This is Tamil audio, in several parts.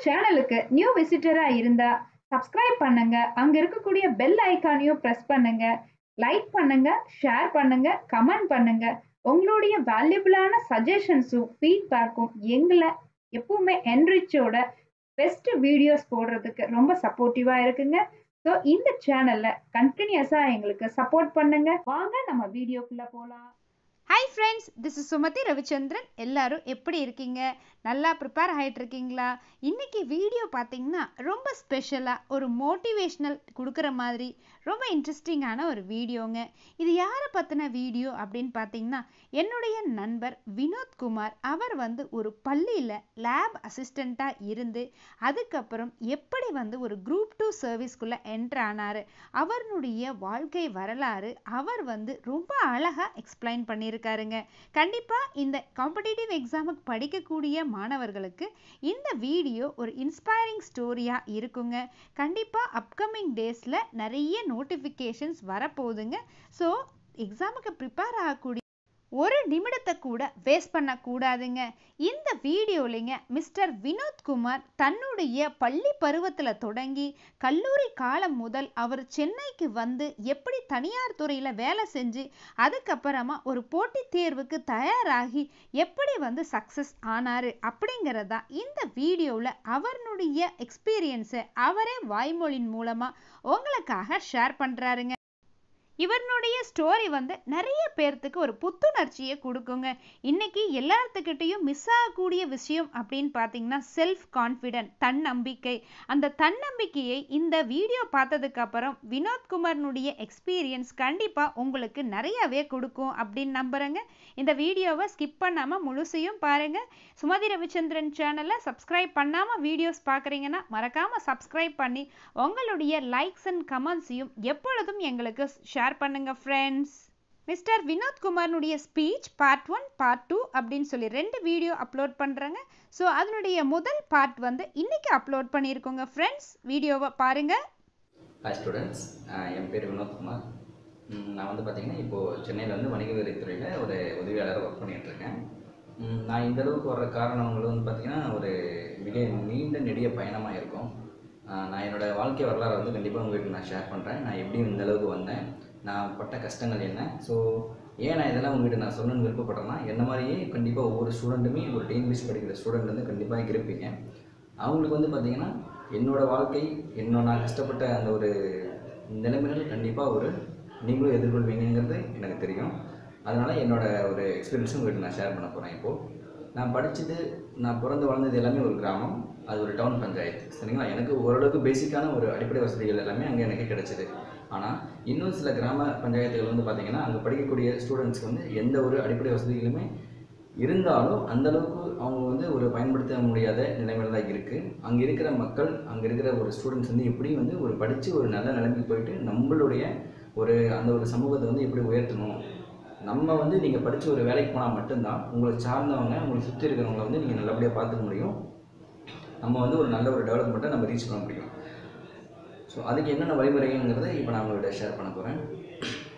சேனலுக்கு நியூ விசிட்டரா இருந்தா சப்ஸ்கிரைப் பண்ணுங்க. அங்க இருக்கக்கூடிய பெல் ஐகானையும் பிரஸ் பண்ணுங்க. லைக் பண்ணுங்க, ஷேர் பண்ணுங்க, கமெண்ட் பண்ணுங்க. உங்களுடைய வேல்யூபிளான சஜஷன்ஸும் ஃபீட்பேக்கும் எங்களை எப்பவுமே என்ரிச்சோட பெஸ்ட் வீடியோஸ் போடுறதுக்கு ரொம்ப சப்போர்ட்டிவா இருக்குங்க. ஸோ இந்த சேனல்ல கண்டினியூஸா எங்களுக்கு சப்போர்ட் பண்ணுங்க. வாங்க நம்ம வீடியோக்குள்ள போலாம். Hi friends, this is Sumathi Ravichandran. எல்லாரும் எப்படி இருக்கீங்க? நல்லா ப்ரிப்பேர் ஆகிட்டு இருக்கீங்களா? இன்னைக்கு வீடியோ பார்த்தீங்கன்னா ரொம்ப ஸ்பெஷலாக ஒரு மோட்டிவேஷ்னல் கொடுக்குற மாதிரி ரொம்ப இன்ட்ரெஸ்டிங்கான ஒரு வீடியோங்க. இது யாரை பற்றின வீடியோ அப்படின்னு பார்த்தீங்கன்னா, என்னுடைய நண்பர் வினோத்குமார். அவர் ஒரு பள்ளியில் லேப் அசிஸ்டண்ட்டாக இருந்து அதுக்கப்புறம் எப்படி ஒரு குரூப் 2 சர்வீஸ்குள்ளே என்ட்ரு ஆனார், அவருடைய வாழ்க்கை வரலாறு அவர் ரொம்ப அழகாக எக்ஸ்பிளைன் பண்ணியிருக்காருங்க. கண்டிப்பாக இந்த காம்படிட்டிவ் எக்ஸாமுக்கு படிக்கக்கூடிய மாணவர்களுக்கு இந்த வீடியோ ஒரு இன்ஸ்பைரிங் ஸ்டோரியாக இருக்குங்க. கண்டிப்பாக அப்கமிங் டேஸில் நிறைய நோட்டிஃபிகேஷன்ஸ் வரப்போகுதுங்க. ஸோ எக்ஸாமுக்கு ப்ரிப்பேர் ஆகக்கூடிய ஒரு நிமிடத்தை கூட வேஸ்ட் பண்ணக்கூடாதுங்க. இந்த வீடியோலிங்க மிஸ்டர் வினோத்குமார் தன்னுடைய பள்ளி பருவத்தில் தொடங்கி கல்லூரி காலம் முதல் அவர் சென்னைக்கு எப்படி தனியார் துறையில் வேலை செஞ்சு அதுக்கப்புறமா ஒரு போட்டித் தேர்வுக்கு தயாராகி எப்படி சக்ஸஸ் ஆனார் அப்படிங்கிறதா இந்த வீடியோவில் அவருடைய எக்ஸ்பீரியன்ஸை அவரே வாய்மொழியின் மூலமாக உங்களுக்காக ஷேர் பண்ணுறாருங்க. இவருடைய ஸ்டோரி நிறைய பேர்த்துக்கு ஒரு புத்துணர்ச்சியை கொடுக்குங்க. இன்னைக்கு எல்லாத்துக்கிட்டையும் மிஸ் ஆகக்கூடிய விஷயம் அப்படின்னு பார்த்தீங்கன்னா செல்ஃப் கான்ஃபிடென்ட், தன்னம்பிக்கை. அந்த தன்னம்பிக்கையை இந்த வீடியோ பார்த்ததுக்கு அப்புறம் வினோத்குமாரனுடைய எக்ஸ்பீரியன்ஸ் கண்டிப்பாக உங்களுக்கு நிறையவே கொடுக்கும் அப்படின்னு நம்புகிறேங்க. இந்த வீடியோவை ஸ்கிப் பண்ணாமல் முழுசையும் பாருங்கள். சுமதி ரவிச்சந்திரன் சேனலை சப்ஸ்கிரைப் பண்ணாமல் வீடியோஸ் பார்க்குறீங்கன்னா மறக்காமல் சப்ஸ்கிரைப் பண்ணி உங்களுடைய லைக்ஸ் அண்ட் கமெண்ட்ஸையும் எப்பொழுதும் எங்களுக்கு ஷேர் பண்ணுங்க ஃப்ரெண்ட்ஸ். மிஸ்டர் வினோத்குமாரனுடைய ஸ்பீச் பார்ட் 1 பார்ட் 2 அப்படின்னு சொல்லி 2 வீடியோ அப்லோட் பண்ணுறேங்க. ஸோ அதனுடைய முதல் பார்ட் இன்னைக்கு அப்லோட் பண்ணியிருக்கோங்க ஃப்ரெண்ட்ஸ். வீடியோவை பாருங்க. ஹாய் ஸ்டூடெண்ட்ஸ், என் பேர் வினோத்குமார். நான் பார்த்தீங்கன்னா இப்போது சென்னையில் வணிக வரித்துறையில் ஒரு உதவியாளராக ஒர்க் பண்ணிகிட்ருக்கேன். நான் இந்த அளவுக்கு வர்ற காரணங்கள் பார்த்தீங்கன்னா ஒரு மிக நீண்ட நெடிய பயணமாக இருக்கும். நான் என்னோடய வாழ்க்கை வரலாறு கண்டிப்பாக உங்கள்கிட்ட நான் ஷேர் பண்ணுறேன். நான் எப்படி இந்த அளவுக்கு வந்தேன், நான் பட்ட கஷ்டங்கள் என்ன. ஸோ ஏன் நான் இதெல்லாம் உங்கள்கிட்ட நான் சொல்லணும்னு விருப்பப்படுறேன்னா, என்ன மாதிரியே கண்டிப்பாக ஒவ்வொரு ஸ்டூடெண்ட்டுமே ஒரு டிஎன்பிஎஸ்சி படிக்கிற ஸ்டூடெண்ட் கண்டிப்பாக இருப்பீங்க. அவங்களுக்கு பார்த்திங்கன்னா என்னோடய வாழ்க்கை, நான் கஷ்டப்பட்ட அந்த ஒரு நிலைமைகள் கண்டிப்பாக நீங்களும் எதிர்கொள்வீங்கிறது எனக்கு தெரியும். அதனால் என்னோடய ஒரு எக்ஸ்பீரியன்ஸும் உங்கள்கிட்ட நான் ஷேர் பண்ண போகிறேன். இப்போது நான் படித்தது, நான் பிறந்து வளர்ந்தது எல்லாமே ஒரு கிராமம், அது ஒரு டவுன் பஞ்சாயத்து, சரிங்களா. எனக்கு ஓரளவுக்கு பேசிக்கான ஒரு அடிப்படை வசதிகள் எல்லாமே அங்கே எனக்கு கிடைச்சிது. ஆனால் இன்னும் சில கிராம பஞ்சாயத்துகள் பார்த்திங்கன்னா அங்கே படிக்கக்கூடிய ஸ்டூடெண்ட்ஸ்க்கு எந்த ஒரு அடிப்படை வசதிகளுமே இருந்தாலும் அந்தளவுக்கு அவங்க ஒரு பயன்படுத்த முடியாத நிலைமையில் தான் இருக்குது. அங்கே இருக்கிற மக்கள், அங்கே இருக்கிற ஒரு ஸ்டூடெண்ட்ஸ் எப்படி ஒரு படித்து ஒரு நல்ல நிலைமைக்கு போயிட்டு நம்மளுடைய அந்த ஒரு சமூகத்தை எப்படி உயர்த்தணும். நம்ம நீங்கள் படித்து ஒரு வேலைக்கு போனால் மட்டும்தான் உங்களை சார்ந்தவங்க, உங்களுக்கு சுற்றி இருக்கிறவங்களை நீங்கள் நல்லபடியாக பார்த்துக்க முடியும். நம்ம ஒரு நல்ல ஒரு டெவலப்மெண்ட்டை நம்ம ரீச் பண்ண முடியும். ஸோ அதுக்கு என்னென்ன வழிமுறைங்கிறத இப்போ நான் உங்கள்கிட்ட ஷேர் பண்ண போகிறேன்.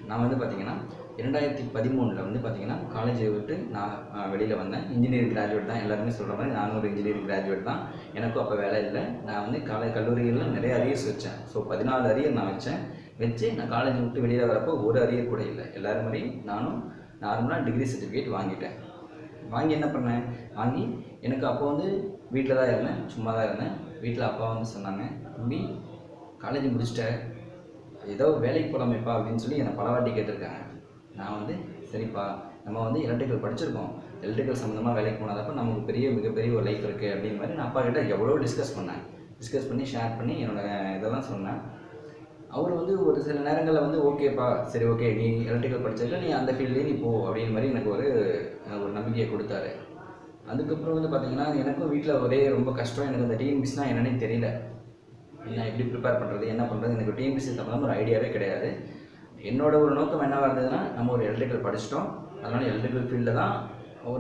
நான் பார்த்திங்கன்னா 2013 பார்த்திங்கன்னா காலேஜை விட்டு நான் வெளியில் வந்தேன். இன்ஜினியரிங் கிராஜுவேட் தான், எல்லாருமே சொல்கிற மாதிரி நானும் ஒரு இன்ஜினியரிங் கிராஜுவேட் தான். எனக்கும் அப்போ வேலை இல்லை. நான் கல்லூரிகளில் நிறைய அரியர்ஸ் வச்சேன். ஸோ 14 அரியர் நான் வச்சு நான் காலேஜ் விட்டு வெளியில் வரப்போ ஒரு அரியர் கூட இல்லை. எல்லோரும் மாதிரி நானும் நார்மலாக டிகிரி சர்டிஃபிகேட் வாங்கிட்டேன். வாங்கி என்ன பண்ணேன், வாங்கி எனக்கு அப்போ வீட்டில் தான் இருந்தேன், சும்மா தான் இருந்தேன். வீட்டில் அப்பா சொன்னாங்க, தம்பி காலேஜ் முடிச்சிட்டேன், ஏதோ வேலைக்கு போகலாமேப்பா அப்படின்னு சொல்லி என்னை பல வாட்டி கேட்டிருக்காங்க. நான் சரிப்பா, நம்ம எலக்ட்ரிக்கல் படிச்சிருக்கோம், எலக்ட்ரிக்கல் சம்மந்தமாக வேலைக்கு போனதப்போ நமக்கு மிகப்பெரிய ஒரு லைஃப் இருக்குது அப்படின்னு மாதிரி நான் அப்பா கிட்ட எவ்வளோ டிஸ்கஸ் பண்ணி ஷேர் பண்ணி என்னோடய இதெல்லாம் சொன்னேன். அவர் ஒரு சில நேரங்களில் ஓகேப்பா, சரி ஓகே, நீ எலக்ட்ரிக்கல் படிச்சிருக்க, நீ அந்த ஃபீல்ட்லேயே நீ போ அப்படின்னு மாதிரி எனக்கு ஒரு நம்பிக்கையை கொடுத்தாரு. அதுக்கப்புறம் பார்த்திங்கன்னா எனக்கும் வீட்டில் ரொம்ப கஷ்டம். எனக்கு அந்த டிஎன்பிஎஸ்னால் என்னன்னே தெரியல, நான் எப்படி ப்ரிப்பேர் பண்ணுறது, என்ன பண்ணுறது. எனக்கு டிஎன்பிஎஸ்சி சம்மந்தமாக ஒரு ஐடியாவே கிடையாது. என்னோட ஒரு நோக்கம் என்னவாக இருந்ததுன்னா, நம்ம ஒரு எலக்ட்ரிக்கல் படிச்சிட்டோம், அதனால் எலக்ட்ரிக்கல் ஃபீல்டில் தான்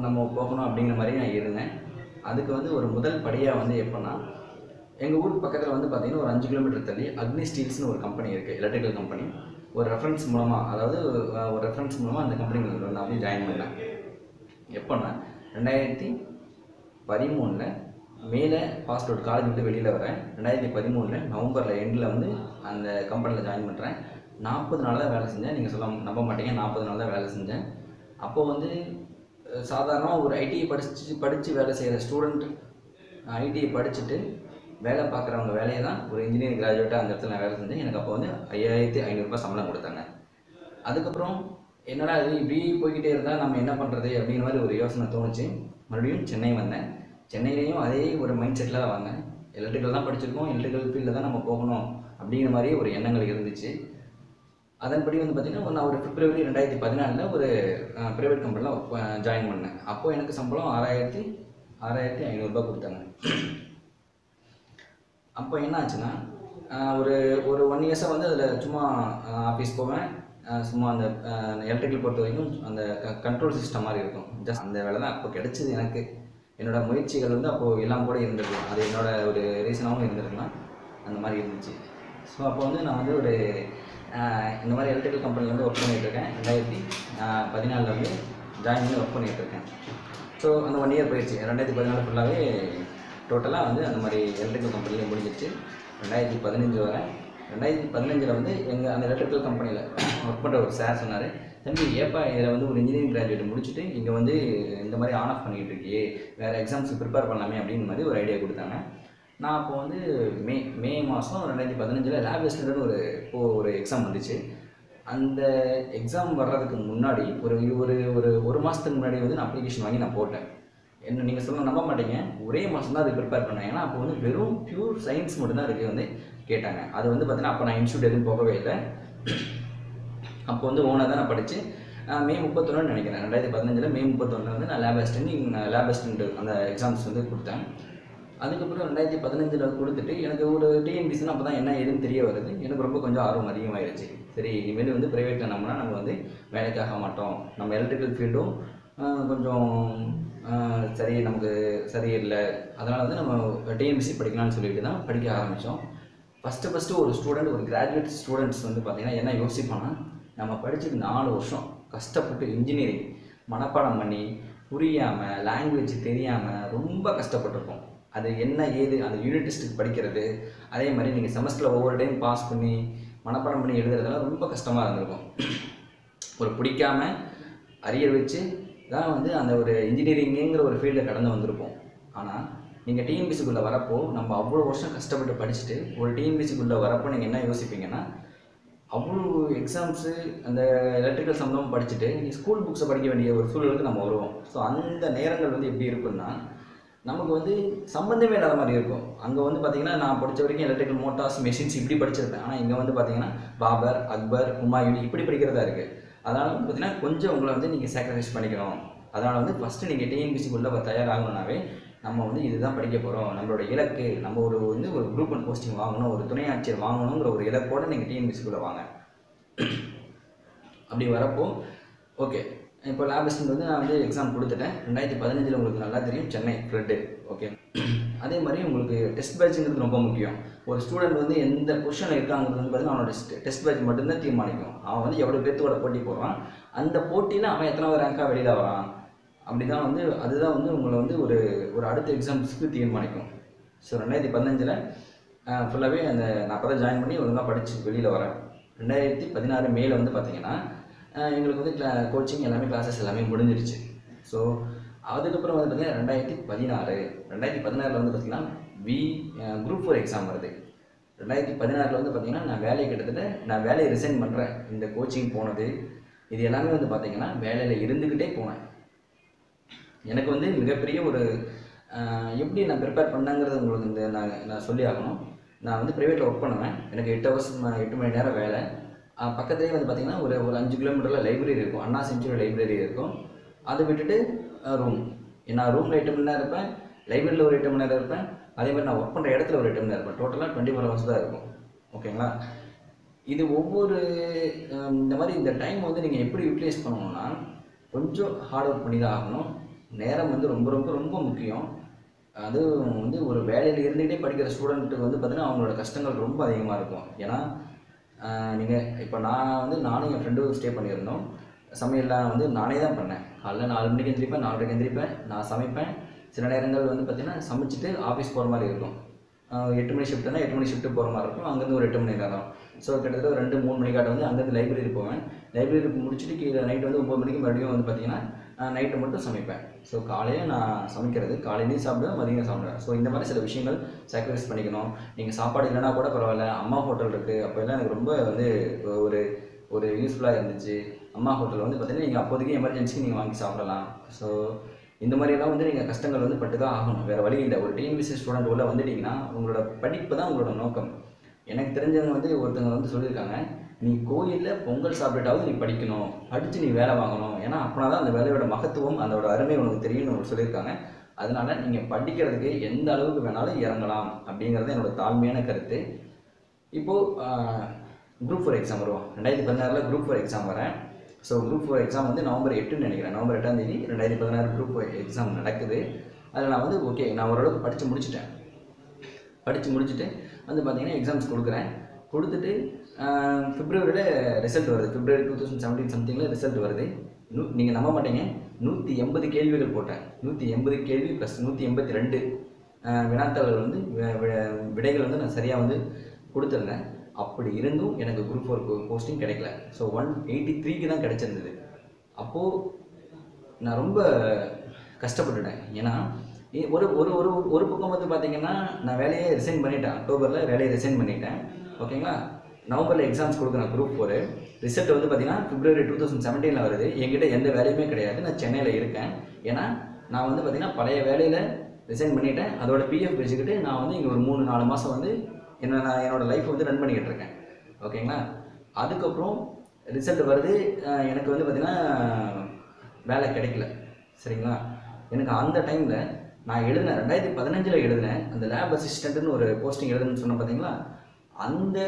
நம்ம போகணும் அப்படிங்கிற மாதிரி நான் இருந்தேன். அதுக்கு ஒரு முதல் படியாக எப்போன்னா, எங்கள் ஊருக்கு பக்கத்தில் பார்த்திங்கன்னா ஒரு 5 கிலோமீட்டர் தள்ளி அக்னி ஸ்டீல்ஸ்னு ஒரு கம்பெனி இருக்குது, எலக்ட்ரிக்கல் கம்பெனி. ஒரு ரெஃபரன்ஸ் மூலமாக, அதாவது ஒரு ரெஃபரன்ஸ் மூலமாக அந்த கம்பெனிக்கு நான் ஜாயின் பண்ணேன். எப்போன்னா 2013 மேலே பாஸ்ட் அவுட் காலேஜ் விட்டு வெளியில் வரேன். 2013 நவம்பரில் எண்டில் வந்து அந்த கம்பெனியில் ஜாயின் பண்ணுறேன். 40 நாள் தான் வேலை செஞ்சேன். நீங்கள் நம்ப மாட்டீங்க, 40 நாள் தான் வேலை செஞ்சேன். அப்போது வந்து சாதாரணமாக ஒரு ஐடிஐ படித்து வேலை செய்கிற ஸ்டூடெண்ட், ஐடிஐ படிச்சுட்டு வேலை பார்க்குறவங்க வேலையை தான் ஒரு இன்ஜினியரிங் கிராஜுவேட்டாக அந்த இடத்துல நான் வேலை செஞ்சேன். எனக்கு அப்போ வந்து 5500 சம்பளம் கொடுத்தாங்க. அதுக்கப்புறம் என்னடா இது இப்படி போய்கிட்டே இருந்தால் நம்ம என்ன பண்ணுறது அப்படிங்கிற மாதிரி ஒரு யோசனை தோணுச்சு. மறுபடியும் சென்னை வந்தேன். சென்னையிலையும் அதே ஒரு மைண்ட் செட்டில் தான் வந்தேன். எலக்ட்ரிக்கல் தான் படிச்சிருக்கோம், எலக்ட்ரிக்கல் ஃபீல்டில் தான் நம்ம போகணும் அப்படிங்கிற மாதிரி ஒரு எண்ணங்கள் இருந்துச்சு. அதன்படி வந்து பார்த்திங்கன்னா நான் ஒரு பிப்ரவரி 2014 ஒரு ப்ரைவேட் கம்பெனியில் ஜாயின் பண்ணேன். அப்போது எனக்கு சம்பளம் 6500 கொடுத்தாங்க. அப்போ என்ன ஆச்சுன்னா ஒரு 1 இயர்ஸாக வந்து அதில் சும்மா ஆஃபீஸ் போவேன். சும்மா அந்த எலக்ட்ரிக்கல் பொறுத்த வரைக்கும் அந்த கண்ட்ரோல் சிஸ்டம் மாதிரி இருக்கும். ஜஸ்ட் அந்த வேலை தான் அப்போ கிடச்சிது எனக்கு. என்னோடய முயற்சிகள் வந்து அப்போது எல்லாம் கூட இருந்திருக்கலாம், அது என்னோடய ஒரு ரீசனாகவும் இருந்திருக்கலாம், அந்த மாதிரி இருந்துச்சு. ஸோ அப்போ வந்து நான் வந்து ஒரு இந்த மாதிரி எலக்ட்ரிக்கல் கம்பெனியில் வந்து ஒர்க் பண்ணிகிட்ருக்கேன். 2014 வந்து ஜாயின் பண்ணி ஒர்க் பண்ணிகிட்ருக்கேன். ஸோ அந்த 1 இயர் போயிடுச்சு. 2014 ஃபுல்லாகவே டோட்டலாக வந்து அந்த மாதிரி எலக்ட்ரிக்கல் கம்பெனிலேயே முடிஞ்சிச்சு. 2015 வரேன். 2015 வந்து எங்கள் அந்த எலக்ட்ரிக்கல் கம்பெனியில் ஒர்க் பண்ணுற ஒரு சார் சொன்னார், தம்பி ஏப்பா இதில் வந்து ஒரு இன்ஜினியரிங் கிராஜுவேட் முடிச்சுட்டு இங்கே வந்து இந்த மாதிரி ஆன் ஆஃப் பண்ணிக்கிட்டு இருக்கியே, வேறு எக்ஸாம்ஸுக்கு ப்ரிப்பேர் பண்ணலாமே அப்படின்னு மாதிரி ஒரு ஐடியா கொடுத்தாங்க. நான் அப்போ வந்து மே மாதம் 2015 லேப் அசிஸ்டன்ட்னு ஒரு எக்ஸாம் வந்துச்சு. அந்த எக்ஸாம் வர்றதுக்கு முன்னாடி ஒரு மாதத்துக்கு முன்னாடி வந்து நான் அப்ளிகேஷன் வாங்கி நான் போட்டேன். என்ன நீங்கள் நம்ப மாட்டீங்க, ஒரே மாதம் தான் அதுக்கு ப்ரிப்பேர் பண்ணேன். ஏன்னா அப்போ வந்து வெறும் பியூர் சயின்ஸ் மட்டும்தான் அதுக்கு வந்து கேட்டாங்க. அது வந்து பார்த்தீங்கன்னா அப்போ நான் இன்ஸ்டியூட் எதுவும் போகவே இல்லை. அப்போ வந்து ஓனாக தான் நான் படித்து மே 31 நினைக்கிறேன், 2015 மே 31 வந்து நான் லேப் அசிஸ்டன்ட் அந்த எக்ஸாம்ஸ் வந்து கொடுத்தேன். அதுக்கப்புறம் 2015 கொடுத்துட்டு எனக்கு ஒரு டிஎன்பிசின்னு அப்போ தான் என்ன ஏதுன்னு தெரிய வருது. எனக்கு ரொம்ப கொஞ்சம் ஆர்வம் அதிகமாகிடுச்சு. சரி இனிமேல் வந்து ப்ரைவேட்டில் நம்ம வந்து வேலைக்காக மாட்டோம், நம்ம எலக்ட்ரிக்கல் ஃபீல்டும் கொஞ்சம் சரி நமக்கு சரியில்லை, அதனால் வந்து நம்ம டிஎன்பிசி படிக்கலாம்னு சொல்லிட்டு தான் படிக்க ஆரம்பித்தோம். ஃபஸ்ட்டு ஒரு ஸ்டூடெண்ட், ஒரு கிராஜுவேட் ஸ்டூடெண்ட்ஸ் வந்து பார்த்திங்கன்னா என்ன யோசிப்பாங்கன்னா, நம்ம படித்தது 4 வருஷம் கஷ்டப்பட்டு இன்ஜினியரிங் மனப்பாடம் பண்ணி புரியாமல் லாங்குவேஜ் தெரியாமல் ரொம்ப கஷ்டப்பட்டிருக்கோம். அது என்ன ஏது அந்த யூனிட் டெஸ்ட்டுக்கு படிக்கிறது, அதே மாதிரி நீங்கள் செமஸ்டரில் ஒவ்வொரு டைம் பாஸ் பண்ணி மனப்பாடம் பண்ணி எழுதுறதெல்லாம் ரொம்ப கஷ்டமாக இருந்திருக்கும். ஒரு பிடிக்காமல் அரியர் வச்சு தான் வந்து அந்த ஒரு இன்ஜினியரிங்குங்கிற ஒரு ஃபீல்டில் கடந்து வந்திருப்போம். ஆனால் நீங்கள் டிஎன்பிசிக்குள்ளே வரப்போ நம்ம அவ்வளோ வருஷம் கஷ்டப்பட்டு படிச்சுட்டு ஒரு டிஎன்பிசிக்குள்ளே வரப்போ நீங்கள் என்ன யோசிப்பீங்கன்னா, அவ்வளோ எக்ஸாம்ஸு அந்த எலக்ட்ரிக்கல் சம்மந்தமாக படிச்சுட்டு நீங்கள் ஸ்கூல் புக்ஸை படிக்க வேண்டிய ஒரு சூழலுக்கு நம்ம வருவோம். ஸோ அந்த நேரங்கள் வந்து எப்படி இருக்குன்னா, நமக்கு வந்து சம்மந்தமே இல்லாத மாதிரி இருக்கும். அங்கே வந்து பார்த்திங்கன்னா நான் படித்த வரைக்கும் எலக்ட்ரிக்கல் மோட்டார்ஸ் மெஷின்ஸ் இப்படி படிச்சிருப்பேன். ஆனால் இங்கே வந்து பார்த்திங்கன்னா பாபர், அக்பர், ஹுமாயூன் இப்படி படிக்கிறதா இருக்குது. அதனால் வந்து பார்த்திங்கன்னா கொஞ்சம் உங்களை வந்து நீங்கள் சாக்ரிஃபைஸ் பண்ணிக்கணும். அதனால் வந்து ஃபஸ்ட்டு நீங்கள் டிஎன்பிசிக்குள்ளே தயாராகணுன்னாவே நம்ம வந்து இதுதான் படிக்க போகிறோம், நம்மளோட இலக்கு நம்ம ஒரு குரூப் 1 போஸ்டிங் வாங்கணும், ஒரு துணை ஆட்சியர் வாங்கணுங்கிற ஒரு இலக்கோடு நீங்கள் டிஎன்பிசிக்குள்ளே வாங்க. அப்படி வரப்போ ஓகே இப்போ லேப் அசிஸ்டன்ட் வந்து நான் வந்து எக்ஸாம் கொடுத்துட்டேன். 2015 உங்களுக்கு நல்லா தெரியும், சென்னை ஃப்ளட்டு. ஓகே அதே மாதிரி உங்களுக்கு டெஸ்ட் பேட்சுங்கிறது ரொம்ப முக்கியம். ஒரு ஸ்டூடெண்ட் வந்து எந்த பொசிஷனில் இருக்காங்கிறது வந்து பார்த்தீங்கன்னா அவனோட டெஸ்ட் பேட்ச் மட்டும்தான் தீர்மானிக்கும். அவன் வந்து எவ்வளோ பேர்த்தோட போட்டி போடுறான், அந்த போட்டியில் அவன் எத்தனாவது ரேங்காக வெளியில் வரான், அப்படி தான் வந்து அதுதான் வந்து உங்களை வந்து ஒரு அடுத்த எக்ஸாம்ஸுக்கு தீர்மானிக்கும். ஸோ 2015 ஃபுல்லாகவே நான் அப்போ தான் ஜாயின் பண்ணி ஒழுங்காக படித்து வெளியில் வரேன். 2016 மேல வந்து பார்த்திங்கன்னா எங்களுக்கு வந்து கோச்சிங் எல்லாமே கிளாஸஸ் எல்லாமே முடிஞ்சிருச்சு. ஸோ அதுக்கப்புறம் வந்து பார்த்திங்கன்னா 2016 வந்து பார்த்திங்கன்னா குரூப் 4 எக்ஸாம் வருது. 2016 வந்து பார்த்திங்கன்னா நான் வேலையை ரிசைன் பண்ணுறேன். இந்த கோச்சிங் போனது இது எல்லாமே வந்து பார்த்திங்கன்னா வேலையில் இருந்துக்கிட்டே போனேன். எனக்கு வந்து மிகப்பெரிய ஒரு எப்படி நான் ப்ரிப்பேர் பண்ணேங்கிறது உங்களுக்கு நான் சொல்லி ஆகணும். நான் வந்து ப்ரைவேட்டில் ஒர்க் பண்ணுவேன். எனக்கு 8 மணி நேரம் வேலை. பக்கத்துலேயே வந்து பார்த்திங்கன்னா ஒரு 5 கிலோமீட்டரில் லைப்ரரி இருக்கும், அண்ணா செஞ்சுரி லைப்ரரி இருக்கும். அதை விட்டுட்டு ரூம், நான் ரூமில் 8 மணி நேரம் இருப்பேன், லைப்ரரியில் ஒரு 8 மணி நேரம் இருப்பேன், அதே மாதிரி நான் ஒர்க் பண்ணுற இடத்துல ஒரு 8 மணி நேரம் இருப்பேன். டோட்டலாக 24 ஹவர்ஸ் தான் இருக்கும். ஓகேங்களா? இது ஒவ்வொரு இந்த மாதிரி இந்த டைம் வந்து நீங்கள் எப்படி யூட்டிலைஸ் பண்ணணும்னா கொஞ்சம் ஹார்ட் ஒர்க் பண்ணி தான் ஆகணும். நேரம் வந்து ரொம்ப ரொம்ப ரொம்ப முக்கியம். அது வந்து ஒரு வேலையில் இருந்துகிட்டே படிக்கிற ஸ்டூடெண்ட்டுக்கு வந்து பார்த்திங்கன்னா அவங்களோட கஷ்டங்கள் ரொம்ப அதிகமாக இருக்கும். ஏன்னா நீங்கள் இப்போ நானும் என் ஃப்ரெண்டும் ஸ்டே பண்ணியிருந்தோம். சமையல்லாம் வந்து நானே தான் பண்ணேன். காலைல 4 மணிக்கு எந்திரிப்பேன், 4:30க்கு எந்திரிப்பேன், நான் சமைப்பேன், சில நேரங்கள் வந்து பார்த்தீங்கன்னா சமைச்சிட்டு ஆஃபீஸ் போகிற மாதிரி இருக்கும். 8 மணி ஷிஃப்ட்னா 8 மணி ஷிஃப்ட்டு போகிற மாதிரி இருக்கும். அங்கேருந்து ஒரு 8 மணி நேரம். ஸோ கிட்டத்தட்ட ஒரு 2-3 மணிக்காட்ட வந்து அங்கேருந்து லைப்ரரி போவேன். லைப்ரரி முடிச்சுட்டு கீழே நைட்டு வந்து 9 மணிக்கு மறுபடியும் வந்து பார்த்தீங்கன்னா நைட்டு மட்டும் சமைப்பேன். ஸோ காலையில் நான் சமைக்கிறது காலையிலையும் சாப்பிடுவேன், மதியம் சாப்பிடுவேன். ஸோ இந்த மாதிரி சில விஷயங்கள் சாக்ரிஃபைஸ் பண்ணிக்கணும். நீங்கள் சாப்பாடு இல்லைனா கூட பரவாயில்ல, அம்மா ஹோட்டல் இருக்குது. அப்போ எல்லாம் எனக்கு ரொம்ப வந்து ஒரு யூஸ்ஃபுல்லாக இருந்துச்சு. அம்மா ஹோட்டல் வந்து பார்த்தீங்கன்னா நீங்கள் அப்போதைக்கு எமர்ஜென்சிக்கு நீங்கள் வாங்கி சாப்பிடலாம். ஸோ இந்த மாதிரியெல்லாம் வந்து நீங்கள் கஷ்டங்கள் வந்து பட்டு தான் ஆகணும், வேறு வழி இல்லை. ஒரு டிஎன்பிஎஸ்சி ஸ்டூடெண்ட் உள்ள வந்துட்டிங்கன்னா உங்களோட படிப்பு தான் உங்களோட நோக்கம். எனக்கு தெரிஞ்சவங்க வந்து ஒருத்தவங்க வந்து சொல்லியிருக்காங்க, நீ கோயிலில் பொங்கல் சாப்பிட்டுட்டாவது நீ படிக்கணும், படித்து நீ வேலை வாங்கணும், ஏன்னா அப்படின்னா தான் அந்த வேலையோட மகத்துவம் அதோட அருமை உனக்கு தெரியும்னு சொல்லியிருக்காங்க. அதனால் நீங்கள் படிக்கிறதுக்கு எந்த அளவுக்கு வேணாலும் இறங்கலாம் அப்படிங்கிறது என்னோட தாழ்மையான கருத்து. இப்போது குரூப் 4 எக்ஸாம் வருவோம். 2016 குரூப் 4 எக்ஸாம் வரேன். ஸோ குரூப் 4 எக்ஸாம் வந்து நவம்பர் 8ன்னு நினைக்கிறேன். நவம்பர் 8ஆம் தேதி 2016 குரூப் 4 எக்ஸாம் நடக்குது. அதில் நான் வந்து ஓகே நான் ஓரளவுக்கு படித்து முடிச்சுட்டேன். படித்து முடிச்சுட்டு வந்து பார்த்தீங்கன்னா எக்ஸாம்ஸ் கொடுக்குறேன். கொடுத்துட்டு பிப்ரவரியில் ரிசல்ட் வருது. பிப்ரவரி 2017 சம்திங்கில் ரிசல்ட் வருது. நீங்கள் நம்ப மாட்டீங்க, 180 கேள்விகள் போட்டேன். 180 கேள்வி ப்ளஸ் 182 வினாத்தாள்கள் வந்து விடைகள் வந்து நான் சரியாக வந்து கொடுத்துருந்தேன். அப்படி இருந்தும் எனக்கு குரூப் 4 போஸ்டிங் கிடைக்கல. ஸோ 183க்கு தான் கிடைச்சிருந்தது. அப்போது நான் ரொம்ப கஷ்டப்பட்டுட்டேன். ஏன்னா ஒரு ஒரு ஒரு ஒரு பக்கம் வந்து பார்த்தீங்கன்னா நான் வேலையை ரிசைன் பண்ணிட்டேன். அக்டோபரில் வேலையை ரிசைன் பண்ணிட்டேன். ஓகேங்களா, நவம்பரில் எக்ஸாம்ஸ் கொடுக்குறேன் குரூப் 4. ரிசல்ட் வந்து பார்த்தீங்கன்னா பிப்ரவரி 2017 வருது. என்கிட்ட எந்த வேலையுமே கிடையாது. நான் சென்னையில் இருக்கேன். ஏன்னா நான் வந்து பார்த்தீங்கன்னா பழைய வேலையில் ரிசைன் பண்ணிட்டேன். அதோட பிஎஃப் வச்சுக்கிட்டு நான் வந்து இங்கே ஒரு 3-4 மாதம் வந்து என்னோட லைஃப் வந்து ரன் பண்ணிக்கிட்டு இருக்கேன். ஓகேங்களா, அதுக்கப்புறம் ரிசல்ட் வருது. எனக்கு வந்து பார்த்திங்கன்னா வேலை கிடைக்கல. சரிங்களா, எனக்கு அந்த டைமில் நான் எழுதினேன் 2015 எழுதினேன். அந்த லேப் அசிஸ்டண்ட்டுன்னு ஒரு போஸ்டிங் எழுதுன்னு சொன்னேன் பார்த்தீங்களா, அந்த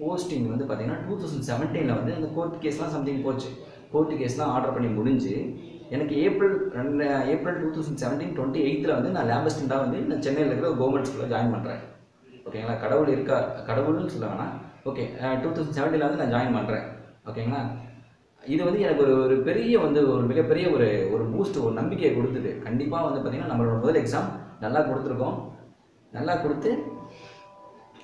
போஸ்டிங் வந்து பார்த்திங்கன்னா 2017 வந்து அந்த கோர்ட் கேஸ்லாம் சம்திங் போச்சு. கோர்ட்டு கேஸ்லாம் ஆர்டர் பண்ணி முடிஞ்சு எனக்கு ஏப்ரல் 2017 28 வந்து நான் லேப் அசிஸ்டண்ட்டாக வந்து நான் சென்னையில் இருக்கிற கவர்மெண்ட் ஸ்கூலில் ஜாயின் பண்ணுறேன். ஓகேங்களா, கடவுள் இருக்கா, கடவுள்னு சொல்ல வேணாம். ஓகே, 2017 வந்து நான் ஜாயின் பண்ணுறேன். ஓகேங்களா, இது வந்து எனக்கு ஒரு பெரிய வந்து ஒரு மிகப்பெரிய ஒரு பூஸ்ட், ஒரு நம்பிக்கையை கொடுத்தது. கண்டிப்பாக வந்து பார்த்திங்கன்னா நம்மளோட முதல் எக்ஸாம் நல்லா கொடுத்துருக்கோம். நல்லா கொடுத்து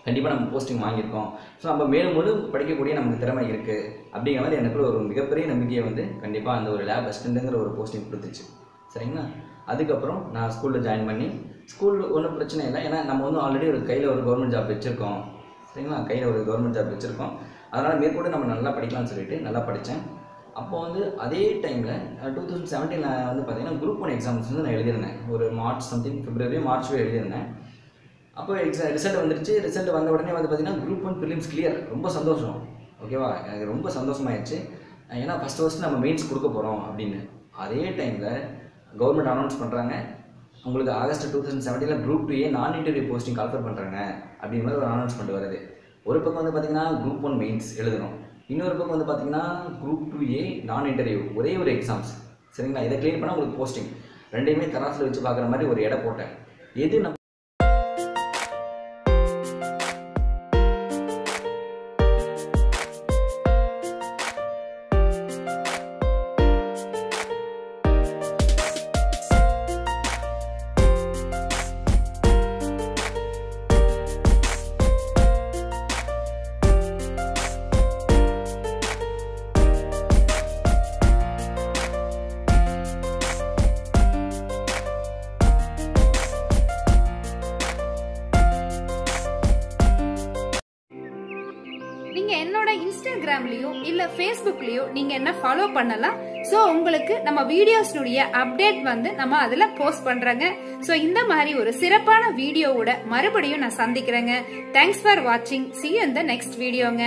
கண்டிப்பாக நம்ம போஸ்டிங் வாங்கியிருக்கோம். ஸோ நம்ம மேலும் படிக்கக்கூடிய நமக்கு திறமை இருக்குது அப்படிங்கிற மாதிரி எனக்கு ஒரு மிகப்பெரிய நம்பிக்கையை வந்து கண்டிப்பாக அந்த ஒரு லேப் அசிஸ்டண்ட்டுங்கிற ஒரு போஸ்டிங் கொடுத்துச்சு. சரிங்களா, அதுக்கப்புறம் நான் ஸ்கூலில் ஜாயின் பண்ணி ஸ்கூல் ஒன்றும் பிரச்சனை இல்லை. ஏன்னா நம்ம வந்து ஆல்ரெடி ஒரு கையில் ஒரு கவர்மெண்ட் ஜாப் வச்சுருக்கோம். சரிங்களா, கையில் ஒரு கவர்மெண்ட் ஜாப் வச்சுருக்கோம். அதனால் மேற்கொண்டு நம்ம நல்லா படிக்கலாம்னு சொல்லிட்டு நல்லா படித்தேன். அப்போ வந்து அதே டைமில் 2017 வந்து பார்த்திங்கன்னா குரூப் 1 எக்ஸாம்ஸ் வந்து நான் எழுதியிருந்தேன். ஒரு மார்ச் சம்திங், பிப்ரவரி மார்ச் எழுதியிருந்தேன். அப்போ ரிசல்ட் வந்துருச்சு. ரிசல்ட் வந்த உடனே வந்து பார்த்திங்கன்னா குரூப் 1 ப்ரிலிம்ஸ் கிளியர். ரொம்ப சந்தோஷம். ஓகேவா, எனக்கு ரொம்ப சந்தோஷமாயிடுச்சு. ஏன்னா ஃபஸ்ட்டு நம்ம மெயின்ஸ் கொடுக்க போகிறோம் அப்படின்னு. அதே டைமில் கவர்மெண்ட் அனௌன்ஸ் பண்ணுறாங்க, உங்களுக்கு ஆகஸ்ட் 2017 குரூப் 2A நான் இன்டர்வியூ போஸ்டிங் கால்ஃபர் பண்ணுறாங்க அப்படிங்கிற மாதிரி ஒரு அனௌன்ஸ்மெண்ட் வருது. ஒரு பக்கம் வந்து பார்த்திங்கன்னா குரூப் 1 மெயின்ஸ் எழுதணும், இன்னொரு பக்கம் வந்து பார்த்திங்கன்னா குரூப் 2A நான் இன்டர்வியூ, ஒரே ஒரு எக்ஸாம்ஸ். சரிங்களா, இதை கிளியர் பண்ணால் உங்களுக்கு போஸ்டிங். ரெண்டையுமே தராசில் வச்சு பார்க்குற மாதிரி ஒரு எடை போட்டேன். எது நம்ம நீங்க என்னோட இன்ஸ்டாகிராம்லயோ இல்ல ஃபேஸ்புக்லயோ நீங்க என்ன ஃபாலோ பண்ணலாம். சோ உங்களுக்கு நம்ம வீடியோஸ்னுடைய அப்டேட் வந்து நம்ம அதுல போஸ்ட் பண்றோங்க. சோ இந்த மாதிரி ஒரு சிறப்பான வீடியோவோட மறுபடியும் நான் சந்திக்கிறேங்க. தேங்க்ஸ் ஃபார் வாட்சிங். See you in the next வீடியோங்க.